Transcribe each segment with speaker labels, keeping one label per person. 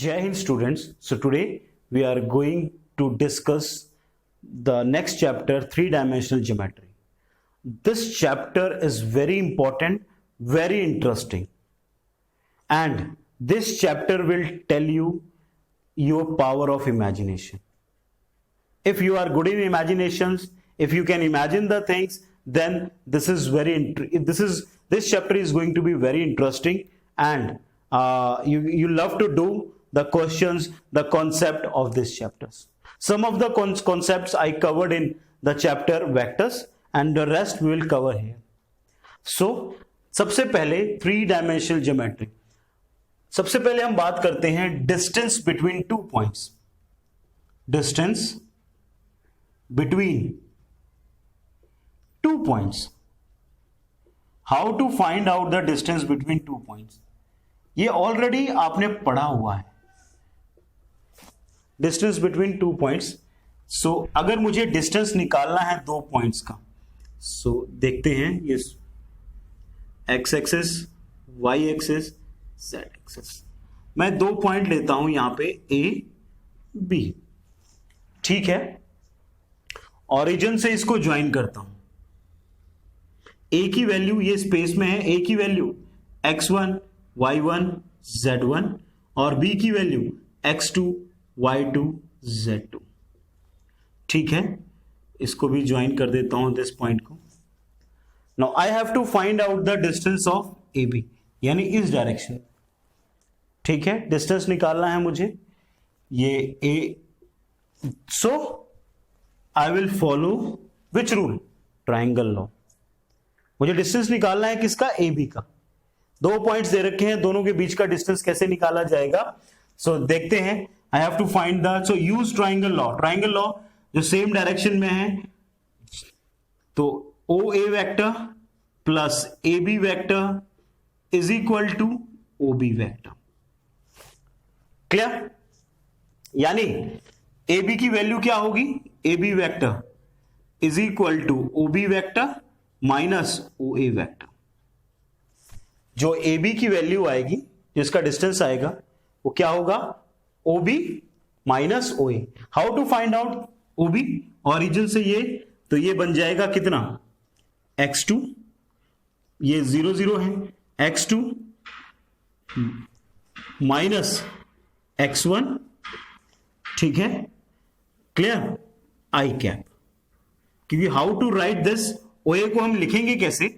Speaker 1: Jai Hind students. So today we are going to discuss the next chapter, three-dimensional geometry. This chapter is very important, very interesting, and this chapter will tell you your power of imagination. If you are good in imaginations, if you can imagine the things, then this chapter is going to be very interesting, and you love to do the questions, the concept of these chapters. Some of the concepts I covered in the chapter vectors, and the rest we will cover here. So सबसे पहले three dimensional geometry, सबसे पहले हम बात करते हैं distance between two points. Distance between two points. How to find out the distance between two points. ये already आपने पढ़ा हुआ है, distance between two points. So अगर मुझे डिस्टेंस निकालना है दो पॉइंट्स का, सो देखते हैं ये X axis, Y axis, Z axis. मैं दो पॉइंट लेता हूं यहां पे ए बी, ठीक है. ओरिजिन से इसको ज्वाइन करता हूं. ए की वैल्यू ये स्पेस में है, ए की वैल्यू x1, y1, z1 और बी की वैल्यू x2, y2, z2. ठीक है, इसको भी ज्वाइन कर देता हूं दिस पॉइंट को. Now I have to find out the distance of A B, यानी इस डायरेक्शन. ठीक है, डिस्टेंस निकालना है मुझे ये A. So I will follow which rule? Triangle law. मुझे डिस्टेंस निकालना है किसका? ए बी का. दो पॉइंट्स दे रखे हैं, दोनों के बीच का डिस्टेंस कैसे निकाला जाएगा? सो देखते हैं. I have to find the, so use triangle law. Triangle law जो सेम डायरेक्शन में है, तो O A vector plus A B vector is equal to O B vector. Clear? यानी ए बी की वैल्यू क्या होगी? A B vector is equal to O B vector minus O A vector. जो A B की value आएगी, जिसका distance आएगा, वो क्या होगा? O B minus O A. How to find out O B? Origin से ये, तो ये बन जाएगा कितना? x2, ये 0 0 है, x2 माइनस x1. ठीक है, क्लियर? आई कैप. क्योंकि हाउ टू राइट दिस? ओ ए को हम लिखेंगे कैसे?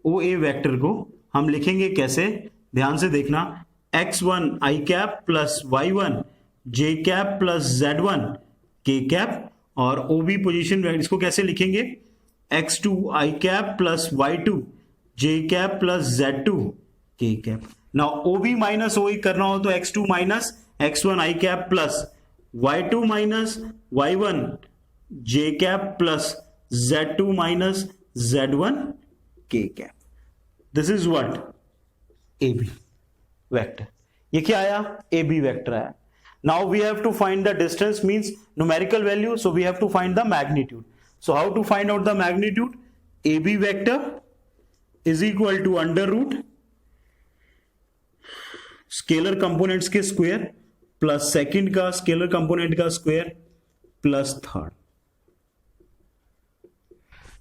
Speaker 1: ओ ए वेक्टर को हम लिखेंगे कैसे? ध्यान से देखना. x1 I cap plus y1 J cap plus z1 K cap, और ओ बी पोजिशन इसको कैसे लिखेंगे? x2 I cap plus y2 J cap plus z2 K cap. Now O B minus O A करना हो तो x2 minus x1 I cap plus y2 minus y1 J cap plus z2 minus z1 K cap. This is what? A B vector. ये क्या आया? A B vector आया. Now we have to find the distance, means numerical value, so we have to find the magnitude. So how to find out the magnitude? A B vector is equal to under root scalar components के square plus second का scalar component का square plus third.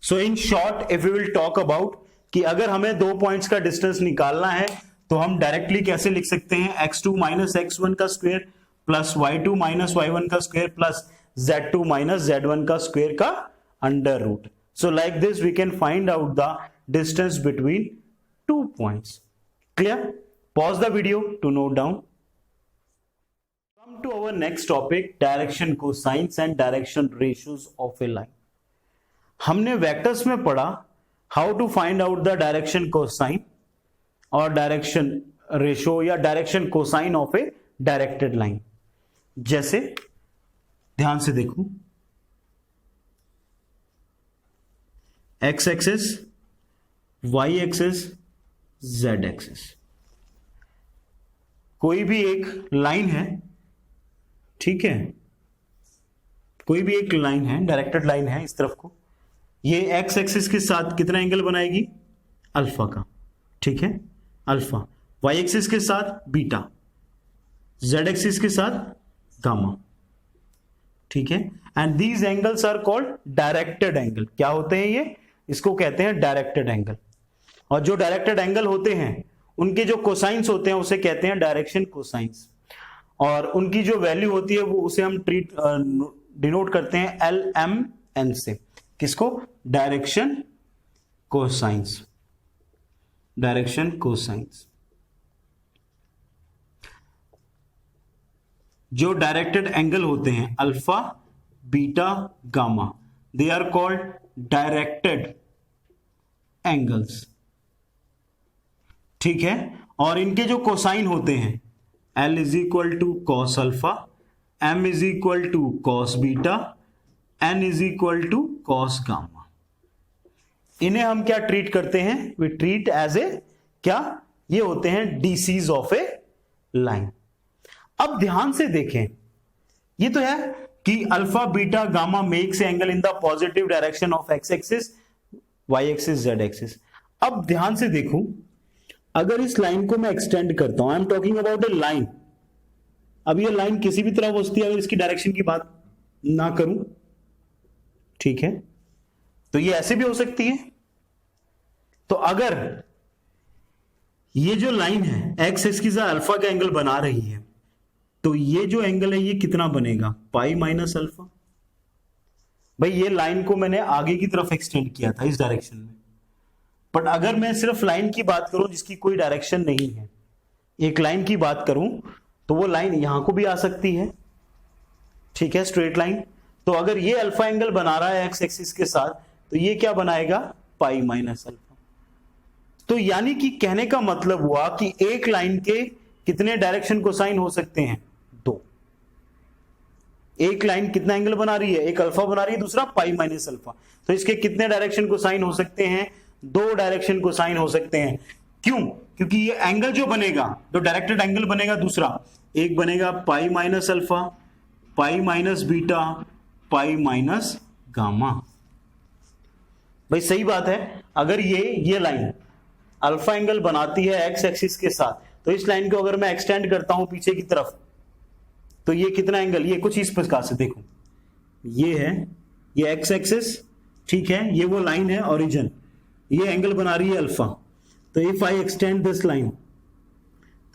Speaker 1: So in short, if we will talk about कि अगर हमें दो points का distance निकालना है, तो हम डायरेक्टली कैसे लिख सकते हैं? x2 माइनस x1 का square plus y2 minus y1 का square plus z2 minus z1 का स्क्वायर का under root. So like this we can find out the distance between two points. Clear? Pause the video to note down. Come to our next topic, direction cosines and direction ratios of a line. हमने vectors में पढ़ा how to find out the direction cosine और direction ratio या direction cosine of a directed line. जैसे ध्यान से देखो, X axis, Y axis, Z axis. कोई भी एक लाइन है, ठीक है, कोई भी एक लाइन है, डायरेक्टेड लाइन है इस तरफ को. ये एक्स एक्सिस के साथ कितना एंगल बनाएगी? अल्फा का. ठीक है, अल्फा. वाई एक्सिस के साथ बीटा. जेड एक्सिस के साथ गामा, ठीक है। And these angles are called directed angle. क्या होते हैं ये? इसको कहते हैं डायरेक्टेड एंगल। और जो डायरेक्टेड एंगल होते हैं उनके जो कोसाइंस होते हैं उसे कहते हैं डायरेक्शन कोसाइंस, और उनकी जो वैल्यू होती है वो उसे हम डिनोट करते हैं LMN से। किसको? Direction cosines, direction cosines. जो डायरेक्टेड एंगल होते हैं alpha, beta, gamma, they are called directed angles, ठीक है। और इनके जो कोसाइन होते हैं L is equal to cos alpha, M is equal to cos beta, N is equal to cos gamma. इन्हें हम क्या ट्रीट करते हैं? वी ट्रीट एज ए क्या? ये होते हैं डीसीज ऑफ ए लाइन। अब ध्यान से देखें, ये तो है कि alpha, beta, gamma makes angle in the positive direction of X axis, Y axis, Z axis. अब ध्यान से देखो, अगर इस लाइन को मैं एक्सटेंड करता हूं, I am talking about A line. अब ये लाइन किसी भी तरह बसती है, अगर इसकी डायरेक्शन की बात ना करूं, ठीक है, तो ये ऐसे भी हो सकती है। तो अगर ये जो लाइन है एक्स एक्सिस अल्फा का एंगल बना रही है, तो ये जो एंगल है ये कितना बनेगा? Pi minus alpha. भाई ये लाइन को मैंने आगे की तरफ एक्सटेंड किया था इस डायरेक्शन में, बट अगर मैं सिर्फ लाइन की बात करूं जिसकी कोई डायरेक्शन नहीं है, एक लाइन की बात करूं, तो वो लाइन यहां को भी आ सकती है, ठीक है, स्ट्रेट लाइन। तो अगर ये अल्फा एंगल बना रहा है एक्स एक्सिस के साथ, तो ये क्या बनाएगा? Pi minus alpha. तो यानी कि कहने का मतलब हुआ कि एक लाइन के कितने डायरेक्शन कोसाइन हो सकते हैं? 2। एक लाइन कितना एंगल बना रही है? एक अल्फा बना रही है, दूसरा पाई माइनस अल्फा। तो इसके कितने डायरेक्शन कोसाइन हो सकते हैं? 2 डायरेक्शन कोसाइन हो सकते हैं। क्यों? क्योंकि ये एंगल जो बनेगा, जो डायरेक्टेड एंगल बनेगा दूसरा, एक बनेगा पाई माइनस अल्फा, पाई माइनस बीटा, पाई माइनस गामा। भाई सही बात है, अगर ये लाइन अल्फा एंगल बनाती है एक्स एक्सिस के साथ, तो इस लाइन को अगर मैं एक्सटेंड करता हूं पीछे की तरफ, तो ये कितना एंगल? ये कुछ इस प्रकार से देखो, ये है, ये एक्स एक्सिस, ठीक है, ये वो लाइन है ओरिजिन, ये एंगल बना रही है अल्फा। तो if I extend this line,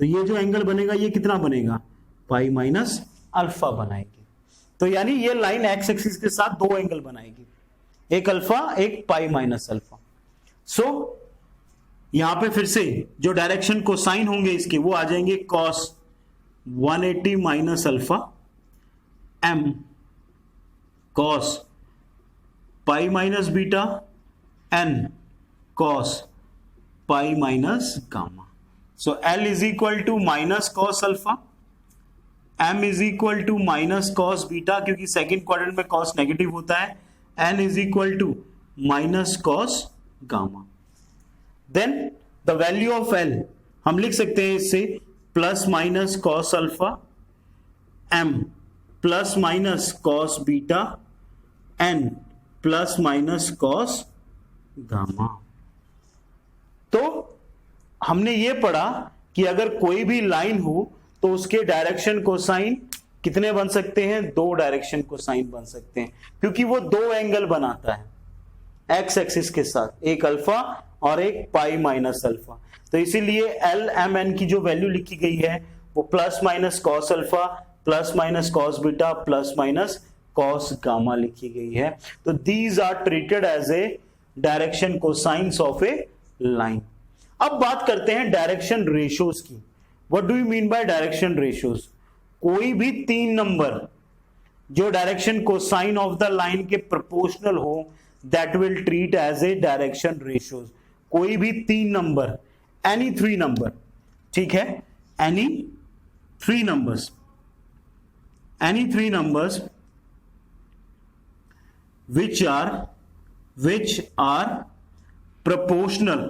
Speaker 1: तो ये जो एंगल बनेगा ये कितना बनेगा? पाई माइनस अल्फा बनाएगी। तो यानी ये लाइन एक्स एक्सिस के साथ 2 एंगल बनाएगी, एक अल्फा, एक पाई माइनस अल्फा। सो यहां पे फिर से जो डायरेक्शन कोसाइन होंगे इसके, वो आ जाएंगे cos 180 minus alpha, M cos pi minus beta, N cos pi minus gamma. So L is equal to minus cos alpha, M is equal to minus cos beta, क्योंकि सेकेंड क्वाड्रेंट में cos negative होता है, N is equal to minus cos gamma. Then the value of L हम लिख सकते हैं इससे plus minus cos alpha, M plus minus cos beta, N plus minus cos gamma. तो हमने ये पढ़ा कि अगर कोई भी लाइन हो तो उसके डायरेक्शन कोसाइन कितने बन सकते हैं? 2 डायरेक्शन कोसाइन बन सकते हैं, क्योंकि वो 2 एंगल बनाता है एक्स एक्सिस के साथ, एक अल्फा और एक पाई माइनस अल्फा। तो इसीलिए एल एम एन की जो वैल्यू लिखी गई है वो plus minus cos alpha, plus minus cos beta, plus minus cos gamma लिखी गई है। तो these are treated as a direction cosines of a line. अब बात करते हैं डायरेक्शन रेशियोज की। What do you mean by direction ratios? कोई भी 3 नंबर जो direction cosine of the line के प्रोपोर्शनल हो, that will treat as a direction ratios. कोई भी 3 नंबर, एनी 3 नंबर, ठीक है, any 3 numbers, any 3 numbers which are proportional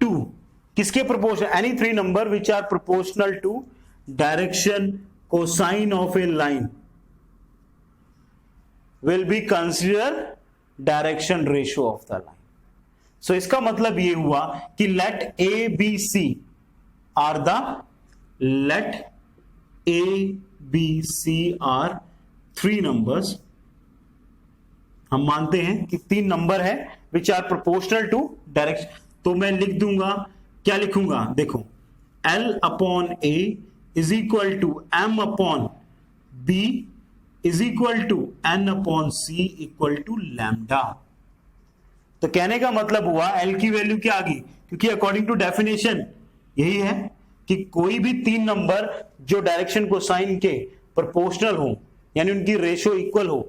Speaker 1: to, किसके proportional? any 3 number which are proportional to direction cosine of a line will be considered direction ratio of the line. So इसका मतलब ये हुआ कि let A B C are the let A B C are 3 numbers. हम मानते हैं कि 3 number है which are proportional to direction. तो मैं लिख दूंगा, क्या लिखूंगा, देखो L upon A is equal to M upon B is equal to N upon C equal to lambda. तो कहने का मतलब हुआ L की वैल्यू क्या आ गई, क्योंकि अकॉर्डिंग टू डेफिनेशन यही है कि कोई भी 3 नंबर जो डायरेक्शन कोसाइन के प्रोपोर्शनल हो, यानी उनकी रेशो इक्वल हो,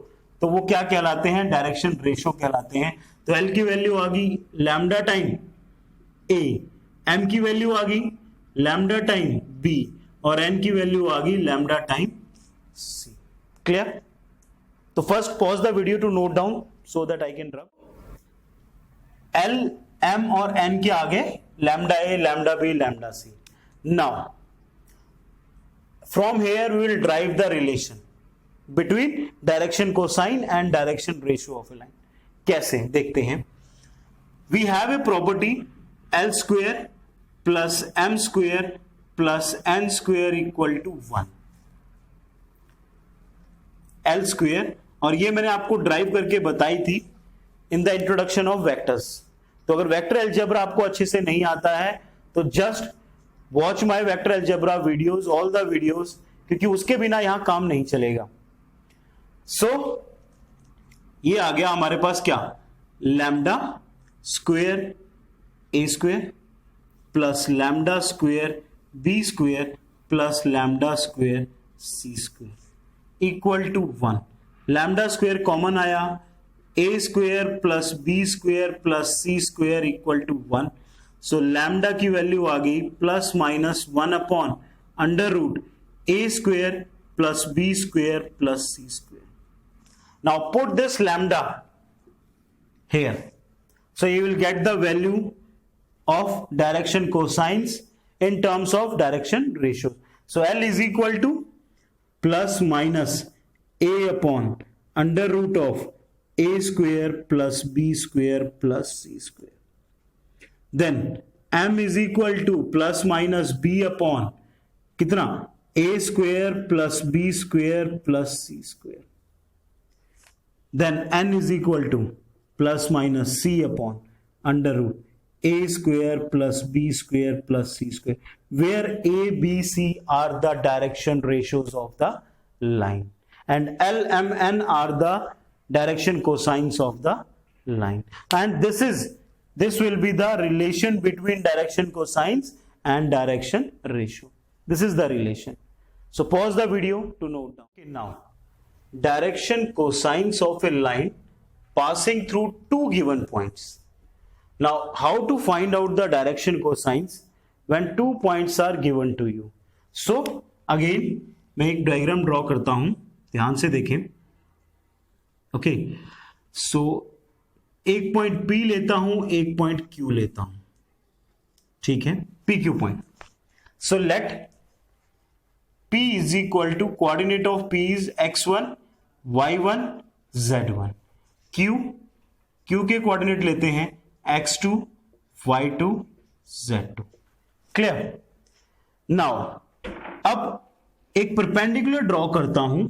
Speaker 1: तो वो क्या कहलाते हैं, डायरेक्शन रेशो कहलाते हैं। तो L की वैल्यू आ गई लैम्डा टाइम A, M की वैल्यू आ गई लैम्डा टाइम B, और N की वैल्यू आ गई लैम्डा टाइम C। क्लियर? तो first pause the video to note down so that I can rub. L, M और N के आगे lambda A, lambda B, lambda C। Now from here we will derive the relation between direction cosine and direction ratio of a line. कैसे देखते हैं। We have a property L square plus M square plus N square equal to 1। L square, और ये मैंने आपको derive करके बताई थी in the introduction of vectors. तो अगर वेक्टर अलजेब्रा आपको अच्छे से नहीं आता है तो just watch my vector algebra videos, all the videos, क्योंकि उसके बिना यहां काम नहीं चलेगा। सो ये आ गया हमारे पास क्या, lambda square A square plus lambda square B square plus lambda square C square equal to 1। Lambda square common आया, A square plus B square plus C square equal to 1। So lambda की value आ गई plus minus 1 upon under root A square plus B square plus C square. Now put this lambda here, so you will get the value of direction cosines in terms of direction ratios. So L is equal to plus minus a upon under root of a square plus b square plus c square. Then M is equal to plus minus b upon कितना, a square plus b square plus c square. Then N is equal to plus minus c upon under root a square plus b square plus c square, where a, b, c are the direction ratios of the line and L, M, N are the direction cosines of the line. And this will be the relation between direction cosines and direction ratio. This is the relation. So pause the video to note down. Okay, now direction cosines of a line passing through 2 given points. Now how to find out the direction cosines when 2 points are given to you? So again मैं एक diagram draw करता हूं, ध्यान से देखें। Okay, सो एक point P लेता हूं, एक पॉइंट Q लेता हूं, ठीक है, PQ point. So let P is equal to coordinate of P is x1, y1, z1। Q के कोऑर्डिनेट लेते हैं x2, y2, z2। Clear? Now अब एक परपेंडिकुलर ड्रॉ करता हूं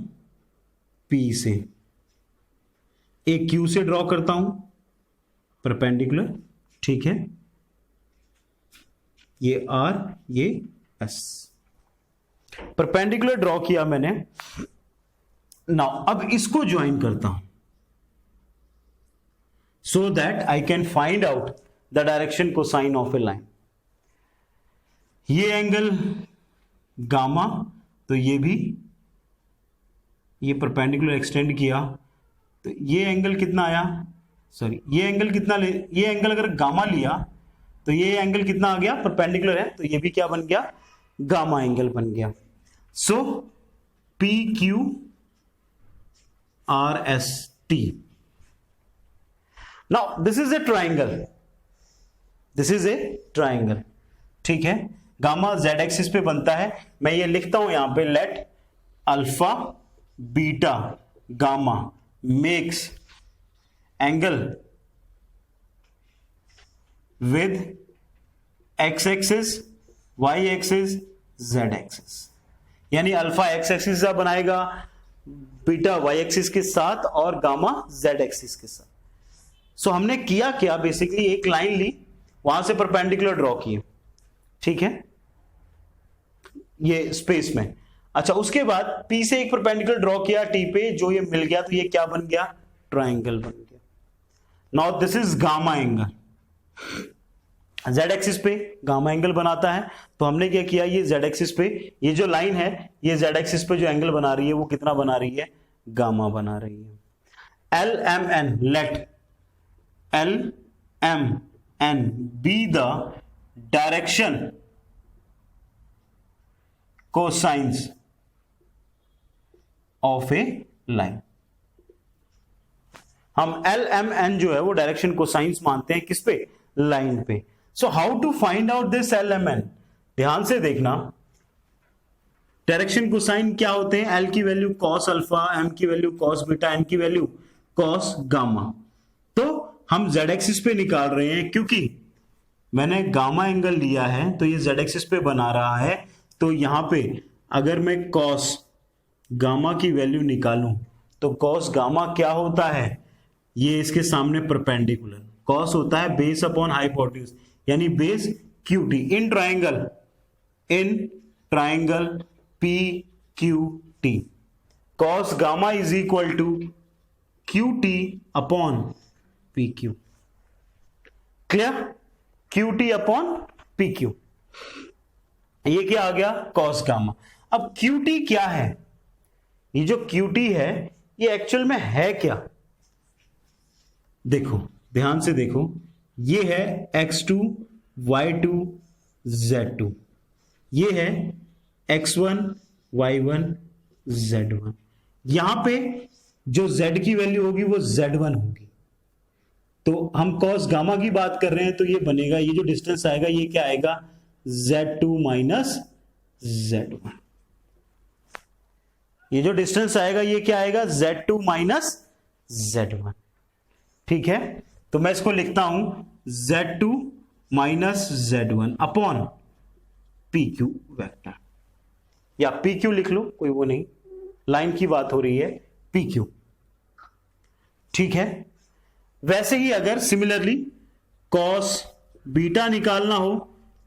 Speaker 1: P से, एक Q से ड्रॉ करता हूं परपेंडिकुलर, ठीक है, ये R, ये S, परपेंडिकुलर ड्रॉ किया मैंने। नाउ अब इसको ज्वाइन करता हूं so that I can find out the direction cosine of a line. ये एंगल गामा, तो ये भी, ये परपेंडिकुलर एक्सटेंड किया तो ये एंगल कितना आया, सॉरी ये एंगल कितना ये एंगल अगर गामा लिया तो ये एंगल कितना आ गया, परपेंडिकुलर है, तो ये भी क्या बन गया, गामा एंगल बन गया। So P Q R S T. Now this is a triangle, this is a triangle, ठीक है, गामा z एक्सिस पे बनता है। मैं ये लिखता हूं यहां पे, let alpha beta gamma makes angle with x axis, y axis, z axis. यानी अल्फा x एक्सिस का बनाएगा, बीटा y एक्सिस के साथ और गामा z एक्सिस के साथ। सो हमने किया क्या, बेसिकली एक लाइन ली, वहां से परपेंडिकुलर ड्रॉ किए, ठीक है, ये स्पेस में। अच्छा, उसके बाद P से एक परपेंडिकुलर ड्रॉ किया T पे, जो ये मिल गया तो ये क्या बन गया, ट्राइंगल बन गया। Now this is gamma angle, z axis पे गामा एंगल बनाता है। तो हमने क्या किया, ये z एक्सिस पे ये जो लाइन है, ये z एक्सिस पे जो एंगल बना रही है वो कितना बना रही है, गामा बना रही है। LMN, let LMN be the direction cosines of a line. हम LMN जो है वो डायरेक्शन कोसाइंस मानते हैं किस पे, लाइन पे। So how to find out this LMN, ध्यान से देखना। डायरेक्शन कोसाइन क्या होते हैं, L की वैल्यू cos अल्फा, M की वैल्यू cos बीटा, N की वैल्यू cos गामा। तो हम z एक्सिस पे निकाल रहे हैं, क्योंकि मैंने गामा एंगल लिया है तो ये z एक्सिस पे बना रहा है। तो यहां पे अगर मैं cos गामा की वैल्यू निकालूं तो cos गामा क्या होता है, ये इसके सामने परपेंडिकुलर, cos होता है बेस अपॉन हाइपोटेन्यूज, यानी base QT in triangle PQT। cos gamma is equal to QT upon PQ। Clear, QT upon PQ, ये क्या आ गया, cos गामा। अब QT क्या है, ये जो QT है ये एक्चुअल में है क्या, देखो ध्यान से देखो, ये है x2 y2 z2, ये है x1 y1 z1। यहां पे जो z की वैल्यू होगी वो z1 होगी। तो हम cos गामा की बात कर रहे हैं तो ये बनेगा, ये जो डिस्टेंस आएगा ये क्या आएगा, z2 माइनस z1। ये जो डिस्टेंस आएगा ये क्या आएगा, z2 माइनस z1, ठीक है। तो मैं इसको लिखता हूं z2 minus z1 upon PQ vector, या PQ लिख लो, कोई वो नहीं, लाइन की बात हो रही है, PQ, ठीक है। वैसे ही अगर सिमिलरली cos बीटा निकालना हो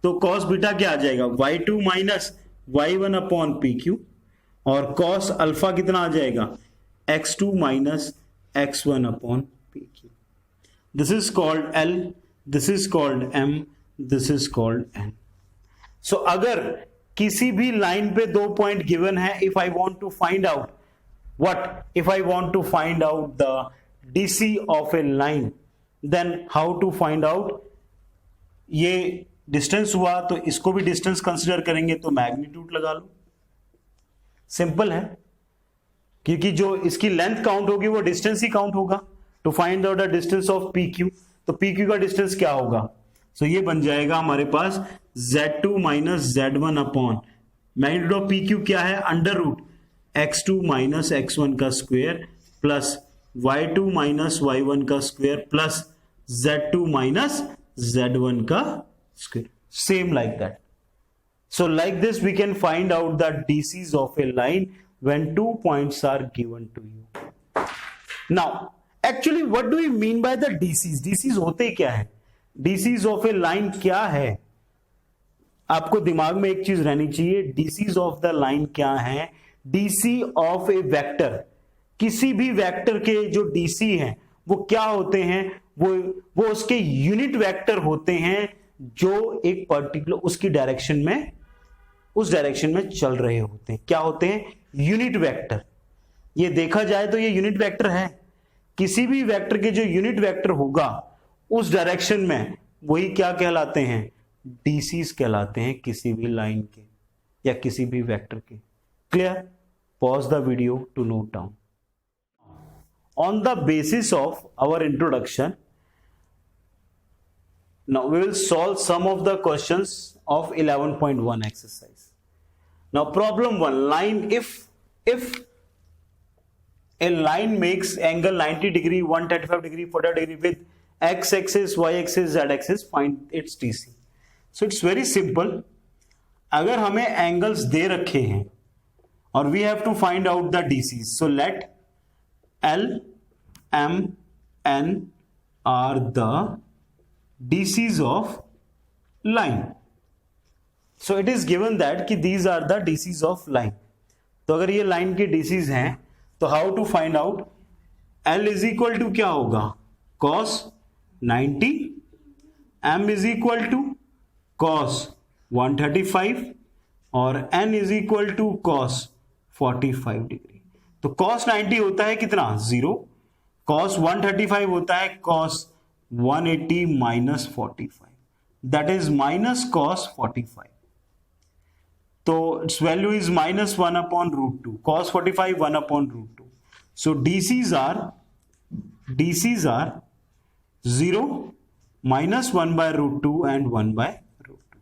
Speaker 1: तो cos बीटा क्या आ जाएगा, y2 minus y1 upon PQ, और cos अल्फा कितना आ जाएगा, x2 minus x1 upon PQ। This is called L, this is called M, this is called N। सो अगर किसी भी लाइन पे दो पॉइंट गिवन है, if I want to find out what, if I want to find out the DC of a line, then how to find out, ये distance हुआ तो इसको भी डिस्टेंस कंसीडर करेंगे, तो मैग्नीट्यूड लगा लो, सिंपल है, क्योंकि जो इसकी लेंथ काउंट होगी वो डिस्टेंस ही काउंट होगा। To find out the distance of PQ, तो PQ का डिस्टेंस क्या होगा, सो ये बन जाएगा हमारे पास z2 minus z1 upon magnitude of PQ क्या है, under root x2 minus x1 का square plus y2 minus y1 का square plus z2 minus z1 का square, same like that. So like this we can find out the DCs of a line when 2 points are given to you. Now actually what do we mean by the DCs? DCs होते क्या है, DCs of a line क्या है, आपको दिमाग में एक चीज रहनी चाहिए, DCs of the line क्या है, DC of a vector, किसी भी वेक्टर के जो DC हैं वो क्या होते हैं, वो उसके यूनिट वेक्टर होते हैं जो एक पर्टिकुलर उसकी डायरेक्शन में, उस डायरेक्शन में चल रहे होते हैं, क्या होते हैं, यूनिट वेक्टर। ये देखा जाए तो ये यूनिट वेक्टर है, किसी भी वेक्टर के जो यूनिट वेक्टर होगा उस डायरेक्शन में, वही क्या कहलाते हैं, DCs कहलाते हैं, किसी भी लाइन के या किसी भी वेक्टर के। Clear, pause the video to note down. On the basis of our introduction, now we will solve some of the questions of 11.1 exercise. Now problem 1, line, if a line makes angle 90 degree, 135 degree, 40 degree with x axis, y axis, z axis, find its DC. So it's very simple. अगर हमें angles दे रखे हैं और we have to find out the DCs, so let L, M, N are the DCs of line. So it is given that कि these are the DCs of line. तो अगर ये लाइन के DCs हैं तो how to find out? L is equal to क्या होगा? cos 90, M is equal to cos 135 और N is equal to cos 45 degree. तो cos 90 होता है कितना? 0. cos 135 होता है cos 180 minus 45. That is minus cos 45. तो its value is minus 1 upon root 2. Cos 45 1 upon root 2. So DCs are 0, minus 1 by root 2 and 1 by root 2.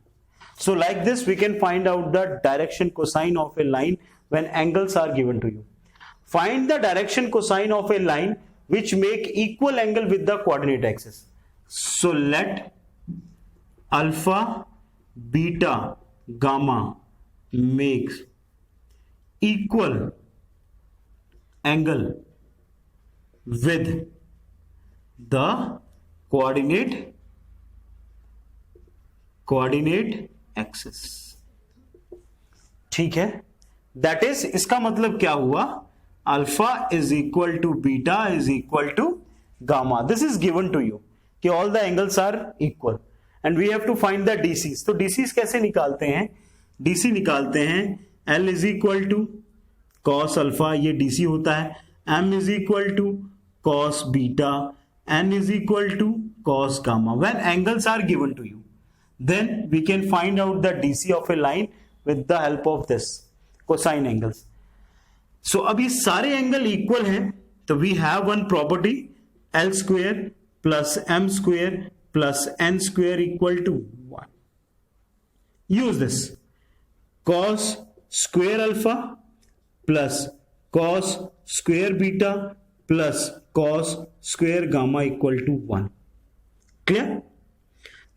Speaker 1: So like this we can find out the direction cosine of a line when angles are given to you. Find the direction cosine of a line which make equal angle with the coordinate axis. So let alpha, beta, gamma makes equal angle with the coordinate axis. ठीक है, that is, इसका मतलब क्या हुआ? Alpha is equal to beta is equal to gamma. This is given to you कि all the angles are equal and we have to find the DCs. तो DCs कैसे निकालते हैं? डीसी निकालते हैं L is equal to cos alpha, ये DC होता है. M is equal to cos beta, N is equal to cos gamma. When angles are given to you then we can find out the DC of a line with the help of this cosine angles. So अब ये सारे angle equal हैं तो we have one property L square plus M square plus N square equal to 1. Use this cos square alpha plus cos square beta plus cos square gamma equal to 1. Clear?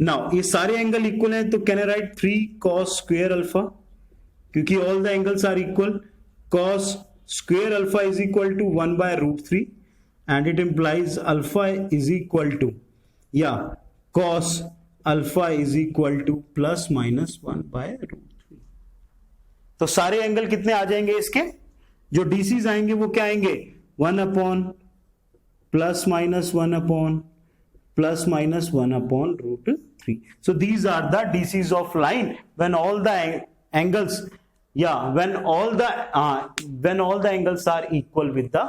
Speaker 1: Now ये सारे angle equal हैं तो can I write 3 cos square alpha, क्योंकि all the angles are equal. cos square alpha is equal to 1 by root 3 and it implies alpha is equal to, या cos alpha is equal to plus minus 1 by root 3. तो सारे angle कितने आ जाएंगे इसके? जो DCs आएंगे वो क्या आएंगे? 1 upon plus minus 1 upon plus minus 1 upon root 3. So these are the DCs of line when all the angles, when all the angles are equal with the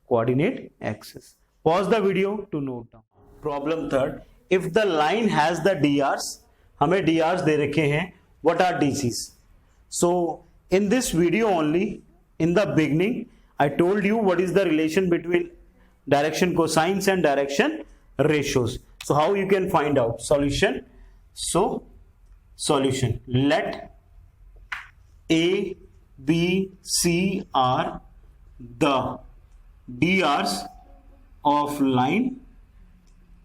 Speaker 1: coordinate axis. Pause the video to note down. Problem third, if the line has the DRs, हमें DRs दे रखे हैं, what are DCs? So in this video only, in the beginning, I told you what is the relation between direction cosines and direction ratios. So how you can find out? Solution. So solution, let A, B, C are the DRs of line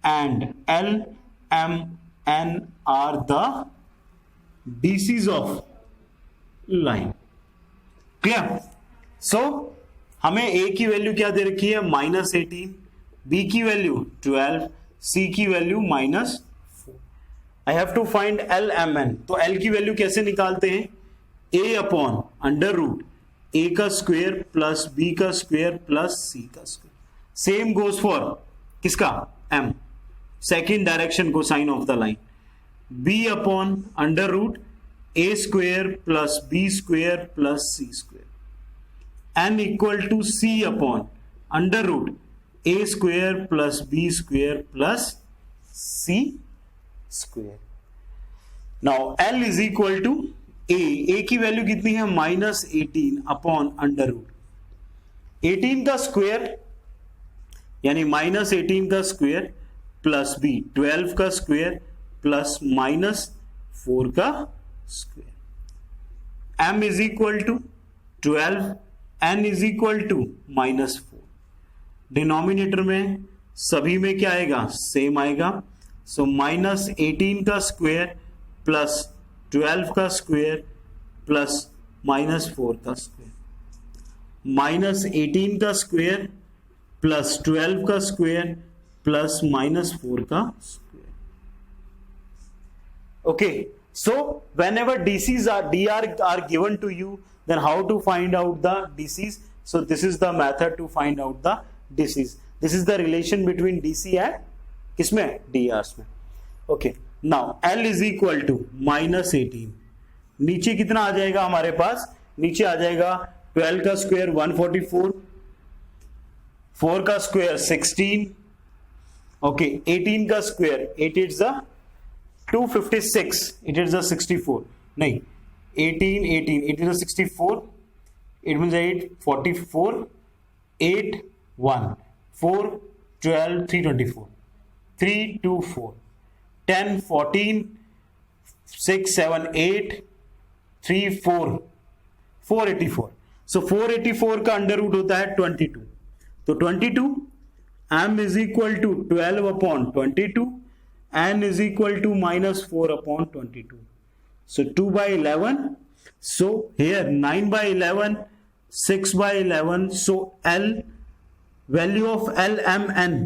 Speaker 1: and L, M, N are the DCs of line. Clear? So हमें A की value क्या दे रखी है? -18, B की value 12, C की value -4. I have to find L, M, N. तो L की वैल्यू कैसे निकालते हैं? A upon under root A का स्क्वायर प्लस B का स्क्वायर प्लस C का स्क्वायर. सेम गोज फॉर किसका? M. Second direction cosine of the line. B upon under root A square plus B square plus C square. N equal to C upon under root A square plus B square plus C square. Now L is equal to A. A की value कितनी है? -18 upon under root 18 का square यानी -18 का square plus B 12 का square plus -4 का square. M is equal to 12, N is equal to -4. Denominator में सभी में क्या आएगा, सेम आएगा। सो माइनस 18 का स्क्वायर प्लस 12 का स्क्वायर प्लस माइनस 4 का स्क्वायर, माइनस 18 का स्क्वायर प्लस 12 का स्क्वायर प्लस माइनस 4 का square. Okay, so whenever dr are given to you, then how to find out the dc's? So this is the method to find out the dc's. This is the relation between dc and किसमें, drs में। okay, now l is equal to minus 18, नीचे कितना आ जाएगा हमारे पास, नीचे आ जाएगा 12 का स्क्वायर 144, 4 का स्क्वायर 16, ओके 18 का square 8 is the 256, it is the 64, नहीं 18 it is the 64, it means 8 44 8 1 4 12 324 324 10 14 6 7 8 3 4 484, so 484 का अंडर रूट होता है 22, तो 22 m is equal to 12 upon 22, n is equal to minus 4 upon 22, so 2 by 11, so here 9 by 11 6 by 11, so l value of lmn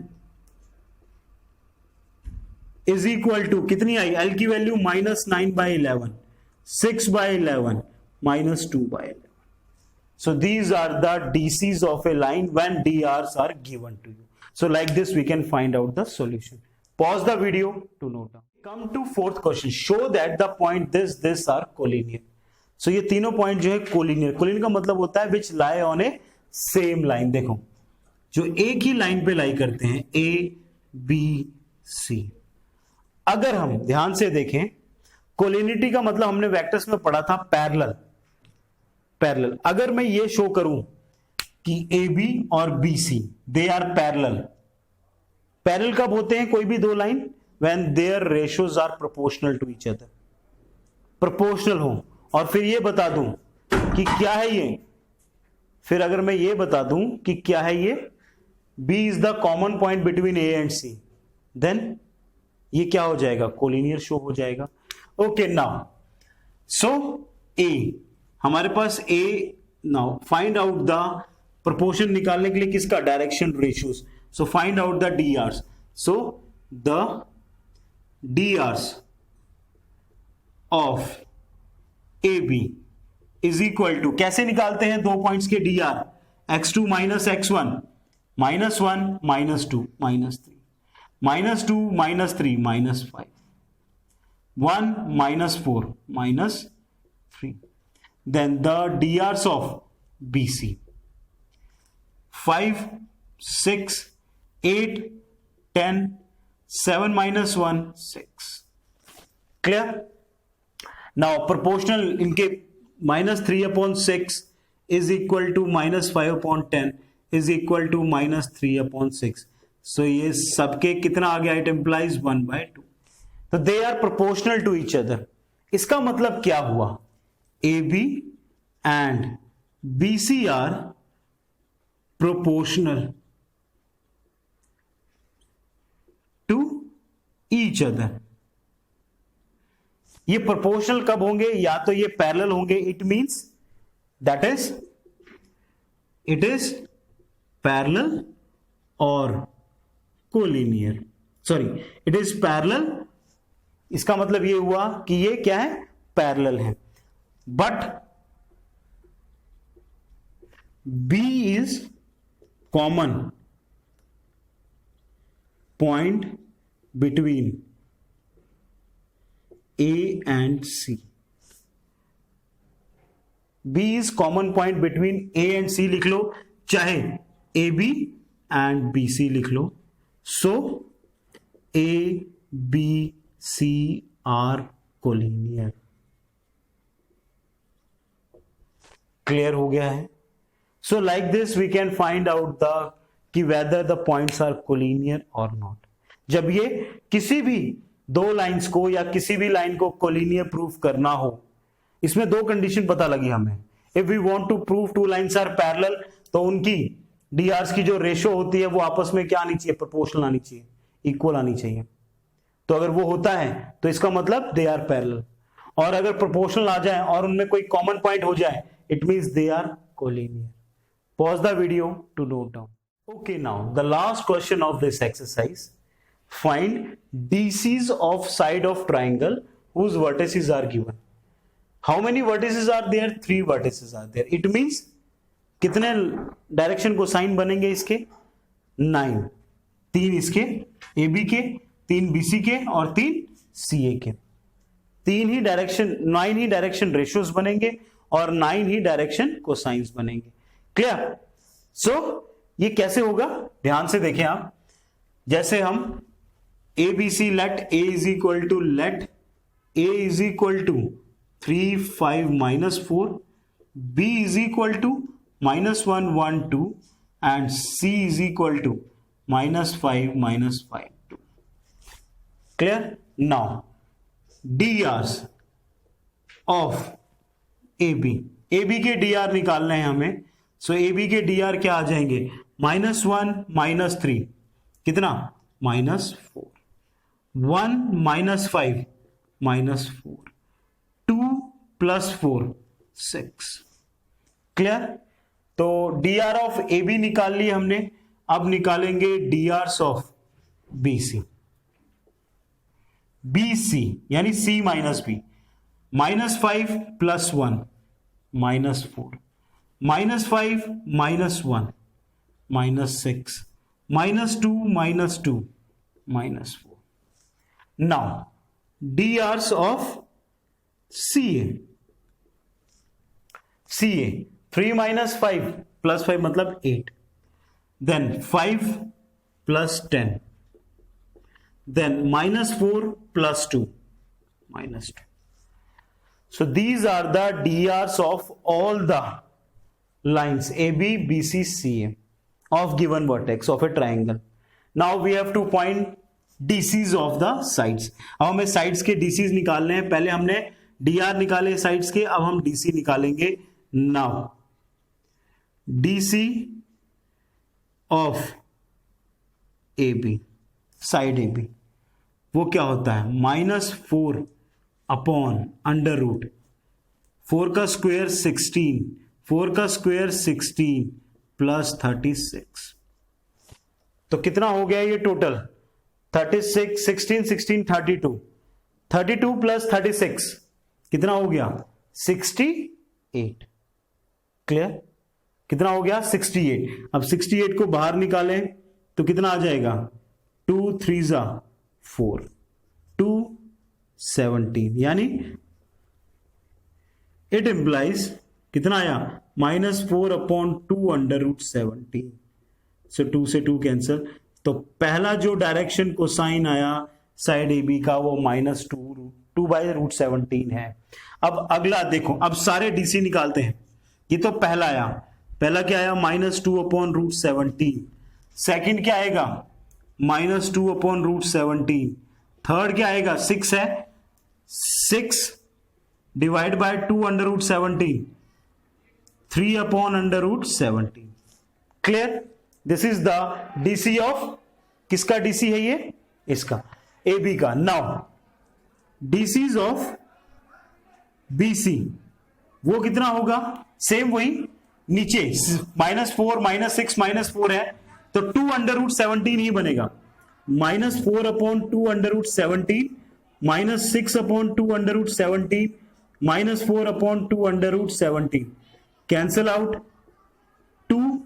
Speaker 1: is equal to कितनी आई, l की value minus 9 by 11, 6 by 11 minus 2 by 11, so these are the DCs of a line when DRs are given to you. So like this we can find out the solution. Pause the video to note down. Come to fourth question. Show that the point this are collinear. So ये तीनों point जो है collinear, collinear का मतलब होता है which lie on a same line. देखो जो एक ही लाइन पे लाई करते हैं ए बी सी। अगर हम ध्यान से देखें, कोलिनिटी का मतलब हमने वेक्टर्स में पढ़ा था पैरेलल, पैरेलल। अगर मैं ये शो करूं कि ए बी और B C they are parallel, parallel कब होते हैं कोई भी दो line, when their ratios are proportional to each other, proportional हो। और फिर ये बता दूं कि क्या है ये, फिर अगर मैं ये बता दूं कि क्या है ये, B इज the common point between A and C, then ये क्या हो जाएगा, कोलिनियर शो हो जाएगा। ओके नाउ सो A हमारे पास A, now find out the proportion निकालने के लिए किसका, direction ratios. So find out the DRs, so the DRs of AB is equal to, कैसे निकालते हैं दो पॉइंट्स के DR, x2 minus x1 minus 1 minus 2 minus 3 minus 2 minus 3 minus 5 1 minus 4 minus 3, then the DRs of BC 5 6 8 10 7 minus 1 6, clear. Now proportional इनके minus 3 upon 6 is equal to minus 5 upon 10 is equal to minus 3 upon 6, सो ये सबके कितना आ गया, it implies 1/2, तो they are proportional to each other. इसका मतलब क्या हुआ, A B and B C are proportional to each other. ये प्रोपोर्शनल कब होंगे, या तो ये पैरेलल होंगे, it means that is it is parallel और collinear, sorry it is parallel, इसका मतलब ये हुआ कि ये क्या है, पैरेलल है। But B is common point between A and C, B is common point between A and C लिख लो, चाहे AB and BC लिख लो। So A B C are collinear, clear हो गया है। So like this we can find out the कि whether the points are collinear or not। जब ये किसी भी दो लाइंस को या किसी भी लाइन को कोलिनियर प्रूफ करना हो, इसमें दो कंडीशन पता लगी हमें। If we want to prove two lines are parallel, तो उनकी डी आर्स की जो रेशो होती है वो आपस में क्या आनी चाहिए, प्रोपोर्शनल आनी चाहिए, इक्वल आनी चाहिए। तो अगर वो होता है तो इसका मतलब दे आर पैरेलल, और अगर प्रोपोर्शनल आ जाए और उनमें कोई कॉमन पॉइंट हो जाए it means they are collinear. Pause the video to note down. Okay, now the last question of this exercise, find DCs of side of triangle whose vertices are given. How many vertices are there? 3 vertices are there. It means कितने direction को sign बनेंगे इसके? 9। 3 इसके AB के, 3 BC के और 3 CA के। 3 ही direction, 9 ही direction ratios बनेंगे और 9 ही डायरेक्शन कोसाइंस बनेंगे। क्लियर? सो ये कैसे होगा, ध्यान से देखें आप। जैसे हम ABC let A is equal to let A is equal to 3, 5, -4, B is equal to -1, 1, 2 and C is equal to -5, -5, 2. Clear? Now, DRs of AB. AB के DR निकालने हैं हमें। So AB के DR क्या आ जाएंगे? -1, -3 कितना? -4, 1, -5 -4, 2 + 4 6। क्लियर? तो DR of AB निकाल लिए हमने, अब निकालेंगे DRs ऑफ BC। BC यानी C minus B, -5 + 1 -4, -5 -1 -6, -2 -2 -4। Now DRs of CA, 3 - 5 + 5 मतलब 8, then 5 + 10, then -4 + 2 -2. So these are the DRs of all the lines AB, BC, CA of given vertex of a triangle. Now we have to find DCs of the sides. अब हमें sides के DCs निकालने हैं। पहले हमने DR निकाले sides के, अब हम DC निकालेंगे। Now DC of AB, side AB, वो क्या होता है? -4 अपॉन √, 4 का स्क्वायर 16, 4 का स्क्वायर 16 + 36। तो कितना हो गया ये टोटल? 36, 16, 16, 32, 32 + 36 कितना हो गया? 68। क्लियर? कितना हो गया? 68। अब 68 को बाहर निकालें तो कितना आ जाएगा? 2 3 4, 2 17, यानी इट इंप्लाइज कितना आया? -4 अपॉन 2 √17। सो 2 से 2 कैंसिल। तो पहला जो डायरेक्शन को साइन आया साइड AB का वो -2/√17 है। अब अगला देखो, अब सारे DC निकालते हैं। ये तो पहला आया, पहला क्या आया? -2 अपॉन √17। सेकेंड क्या आएगा? -2 अपॉन √17। थर्ड क्या आएगा? 6 है, 6 divide by 2 √17, 3 upon √17। Clear? This is the DC of, किसका DC है ये? इसका, AB का। नाउ DCs ऑफ BC वो कितना होगा? सेम वही नीचे -4 -6 -4 है तो 2 √17 ही बनेगा। -4 upon 2 √17, -6 upon 2 √17, -4 upon 2 √17, cancel out, 2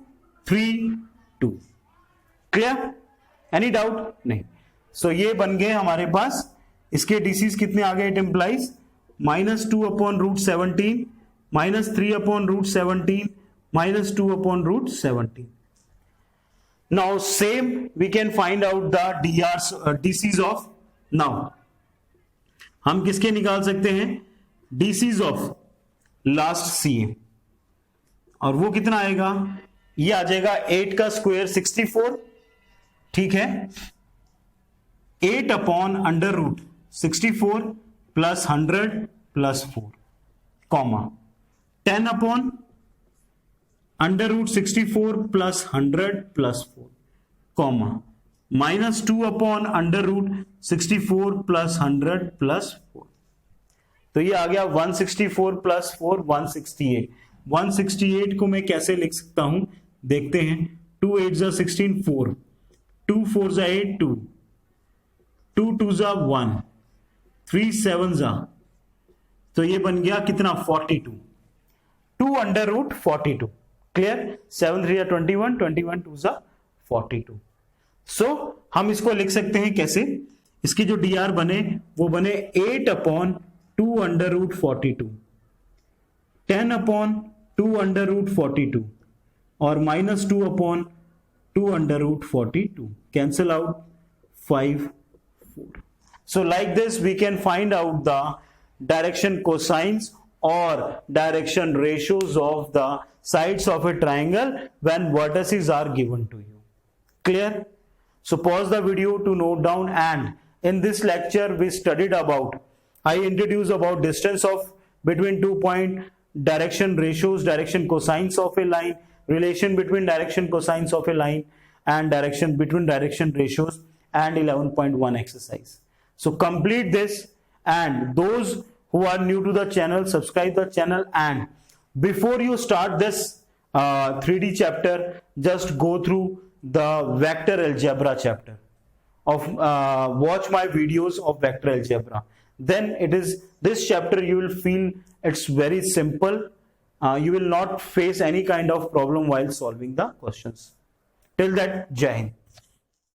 Speaker 1: 3 2। Clear? Any doubt? नहीं। सो ये बन गए हमारे पास, इसके DCs कितने आ गए? It implies -2 upon √17, -3 upon √17, -2 upon √17। Now same we can find out the DCs of, now हम किसके निकाल सकते हैं? DCs ऑफ लास्ट CA, और वो कितना आएगा? ये आ जाएगा 8 का स्क्वायर 64, ठीक है, 8 upon √64 + 100 + 4, comma 10 upon under root 64 plus 100 plus 4 comma minus 2 upon under root 64 plus 100 plus 4। तो ये आ गया 164 प्लस 4 168। 168 को मैं कैसे लिख सकता हूं देखते हैं। 2 8 जा 16 4, 2 4 जा 8 2, 2 2 जा 1, 3 7 जा, तो ये बन गया कितना 42, 2 अंडर रूट 42। क्लियर? 7 3 जा 21, 21 2 जा 42। सो हम इसको लिख सकते हैं कैसे, इसकी जो dr बने वो बने 8 upon 2 under root 42, 10 upon 2 under root 42 और minus 2 upon 2 under root 42। Cancel out 5 4। So like this we can find out the direction cosines or direction ratios of the sides of a triangle when vertices are given to you. Clear? So pause the video to note down, and in this lecture we studied about, I introduced about distance of between 2 point, direction ratios, direction cosines of a line, relation between direction cosines of a line and direction between direction ratios, and 11.1 exercise. So complete this, and those who are new to the channel, subscribe the channel, and before you start this 3D chapter, just go through the vector algebra chapter of watch my videos of vector algebra. Then it is this chapter you will feel it's very simple. You will not face any kind of problem while solving the questions. Till that, Jai Hind.